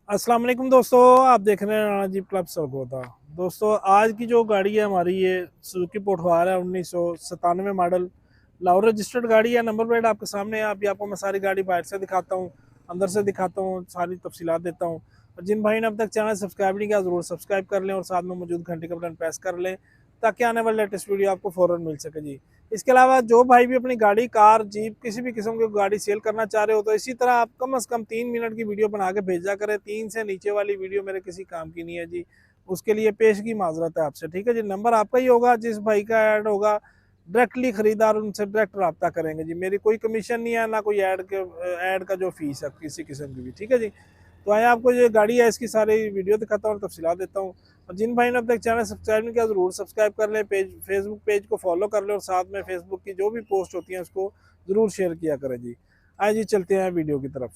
अस्सलाम वालेकुम दोस्तों, आप देख रहे हैं राणा जीप क्लब सरगोदा। दोस्तों, आज की जो गाड़ी है हमारी, ये सुजुकी पोठवार है, 1997 मॉडल, लाहौर रजिस्टर्ड गाड़ी है। नंबर प्लेट आपके सामने है। अभी आपको मैं सारी गाड़ी बाहर से दिखाता हूँ, अंदर से दिखाता हूँ, सारी तफसीलात देता हूँ। और जिन भाई ने अब तक चैनल सब्सक्राइब नहीं किया, ज़रूर सब्सक्राइब कर लें और साथ में मौजूद घंटे का बटन प्रेस कर लें, ताकि आने वाले लेटेस्ट वीडियो आपको फ़ौरन मिल सके जी। इसके अलावा जो भाई भी अपनी गाड़ी, कार, जीप, किसी भी किस्म की गाड़ी सेल करना चाह रहे हो, तो इसी तरह आप कम से कम 3 मिनट की वीडियो बना के भेजा करें। 3 से नीचे वाली वीडियो मेरे किसी काम की नहीं है जी। उसके लिए पेश की माजरत है आपसे, ठीक है जी। नंबर आपका ही होगा, जिस भाई का ऐड होगा डायरेक्टली खरीदार उनसे डायरेक्ट रब्ता करेंगे जी। मेरी कोई कमीशन नहीं है, ना कोई ऐड का जो फीस है किसी किस्म की भी, ठीक है जी। तो आइए आपको जो गाड़ी है इसकी सारी वीडियो दिखाता हूँ और तफसीलात देता हूँ। और जिन भाई ने अब तक चैनल सब्सक्राइब नहीं किया, ज़रूर सब्सक्राइब कर लें, फेसबुक पेज को फॉलो कर लें और साथ में फेसबुक की जो भी पोस्ट होती है उसको ज़रूर शेयर किया करें जी। आइए जी, चलते हैं वीडियो की तरफ।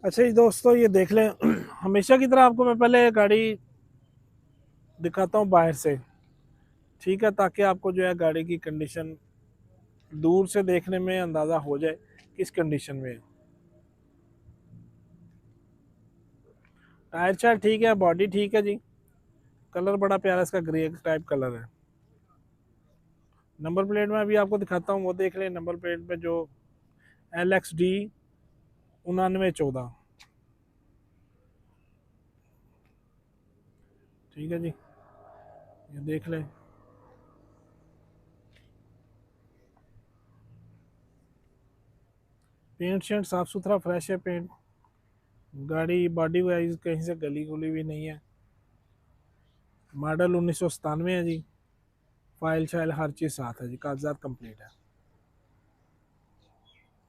अच्छा जी दोस्तों, ये देख लें। हमेशा की तरह आपको मैं पहले गाड़ी दिखाता हूँ बाहर से, ठीक है, ताकि आपको जो है गाड़ी की कंडीशन दूर से देखने में अंदाज़ा हो जाए किस कंडीशन में है। टायर शायर ठीक है, बॉडी ठीक है जी। कलर बड़ा प्यारा इसका, ग्रे टाइप कलर है। नंबर प्लेट में अभी आपको दिखाता हूँ, वो देख लें। नंबर प्लेट पे जो LXD 9914, ठीक है जी, ये देख लें। पेंट शेंट साफ़ सुथरा फ्रेश है पेंट। गाड़ी बॉडी वाइज कहीं से गली गुली भी नहीं है। मॉडल 1997 है जी। फाइल शाइल हर चीज़ साथ है जी, कागजात कंप्लीट है,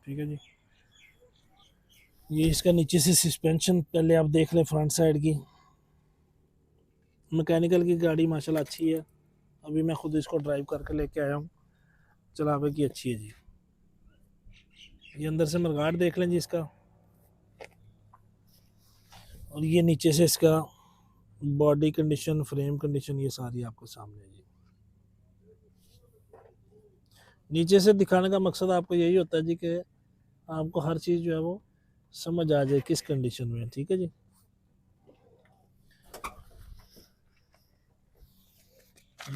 ठीक है जी। ये इसका नीचे से सस्पेंशन पहले आप देख लें, फ्रंट साइड की। मैकेनिकल की गाड़ी माशाल्लाह अच्छी है। अभी मैं खुद इसको ड्राइव करके लेके आया हूँ, चलावे की अच्छी है जी। ये अंदर से मरगाट देख लें जी इसका। और ये नीचे से इसका बॉडी कंडीशन, फ्रेम कंडीशन, ये सारी आपको सामने है जी। नीचे से दिखाने का मकसद आपको यही होता है जी कि आपको हर चीज़ जो है वो समझ आ जाए किस कंडीशन में, ठीक है जी।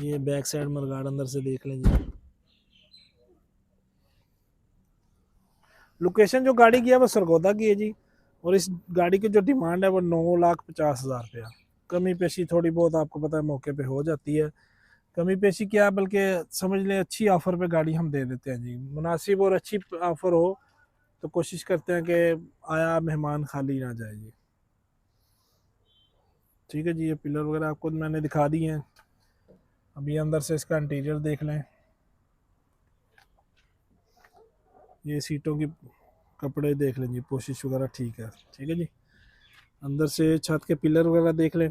ये बैक साइड मरगाड़ अंदर से देख लें जी। लोकेशन जो गाड़ी की है वो सरगोदा की है जी। और इस गाड़ी की जो डिमांड है वो 9,50,000 रुपया। कमी पेशी थोड़ी बहुत आपको पता है मौके पे हो जाती है। कमी पेशी क्या, बल्कि समझ लें अच्छी ऑफर पे गाड़ी हम दे देते हैं जी। मुनासिब और अच्छी ऑफर हो तो कोशिश करते हैं कि आया मेहमान खाली ना जाए जी, ठीक है जी। ये पिलर वगैरह आपको मैंने दिखा दिए हैं। अभी अंदर से इसका इंटीरियर देख लें। ये सीटों की कपड़े देख लें जी, पोशिश वगैरह ठीक है, ठीक है जी। अंदर से छत के पिलर वगैरह देख लें।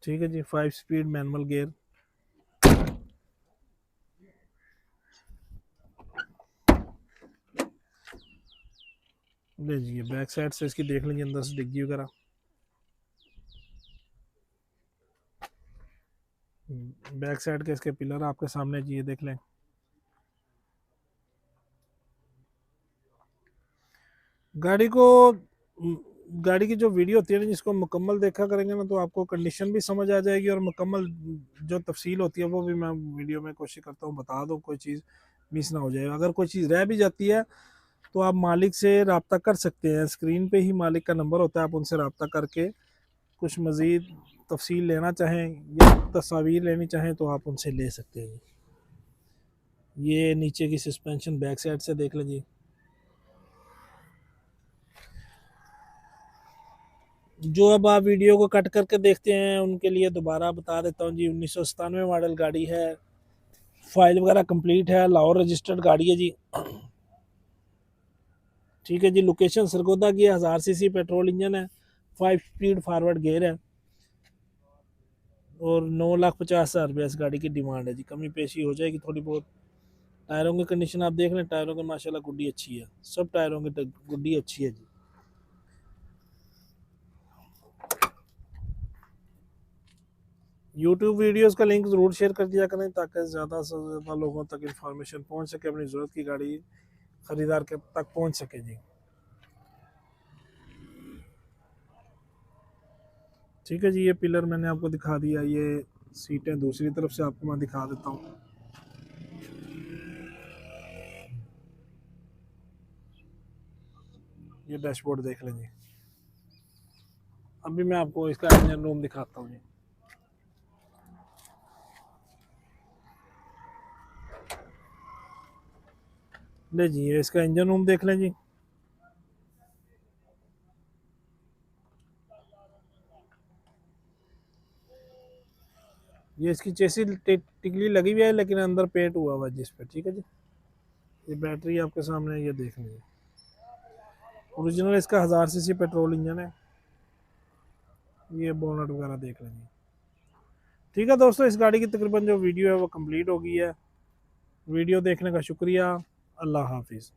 ठीक है जी। 5 स्पीड मैनुअल गियर। ले जी, बैक साइड से इसकी देख लीजिए, अंदर से डिग्गी वगैरह। बैक साइड के इसके पिलर आपके सामने जी, ये देख लें। गाड़ी को गाड़ी की जो वीडियो होती है ना, जिसको मुकम्मल देखा करेंगे ना, तो आपको कंडीशन भी समझ आ जाएगी और मुकम्मल जो तफसील होती है वो भी मैं वीडियो में कोशिश करता हूँ बता दूँ, कोई चीज़ मिस ना हो जाए। अगर कोई चीज़ रह भी जाती है तो आप मालिक से रब्ता कर सकते हैं। स्क्रीन पे ही मालिक का नंबर होता है, आप उनसे रब्ता करके कुछ मज़ीद तफसील लेना चाहें या तस्वीर लेनी चाहें तो आप उनसे ले सकते हैं। ये नीचे की सस्पेंशन बैक साइड से देख लीजिए। जो अब आप वीडियो को कट करके देखते हैं उनके लिए दोबारा बता देता हूँ जी। 1997 मॉडल गाड़ी है, फाइल वगैरह कंप्लीट है, लाहौर रजिस्टर्ड गाड़ी है जी, ठीक है जी। लोकेशन सरगोदा की है। 1000 सीसी पेट्रोल इंजन है, 5 स्पीड फॉरवर्ड गियर है और 9,50,000 रुपया इस गाड़ी की डिमांड है जी। कमी पेशी हो जाएगी थोड़ी बहुत। टायरों की कंडीशन आप देख लें, टायरों की माशाल्लाह गुड्डी अच्छी है, सब टायरों की गुड्डी अच्छी है जी। यूट्यूब वीडियोस का लिंक ज़रूर शेयर कर दिया करें ताकि ज़्यादा से ज़्यादा लोगों तक इंफॉर्मेशन पहुंच सके, अपनी ज़रूरत की गाड़ी ख़रीदार के तक पहुंच सके जी। ठीक है जी, ये पिलर मैंने आपको दिखा दिया, ये सीटें दूसरी तरफ से आपको मैं दिखा देता हूँ। ये डैशबोर्ड देख लें जी। अभी मैं आपको इसका इंजन रूम दिखाता हूँ जी। ले जी, ये इसका इंजन रूम देख लें जी। ये इसकी चेसी टिकली लगी हुई है लेकिन अंदर पेंट हुआ हुआ है जिस पे। ठीक है जी, ये बैटरी आपके सामने ये देख लीजिए। ओरिजिनल इसका 1000 सीसी पेट्रोल इंजन है। ये बोनट वगैरह देख लीजिए। ठीक है दोस्तों, इस गाड़ी की तकरीबन जो वीडियो है वो कंप्लीट हो गई है। वीडियो देखने का शुक्रिया। अल्लाह हाफिज़।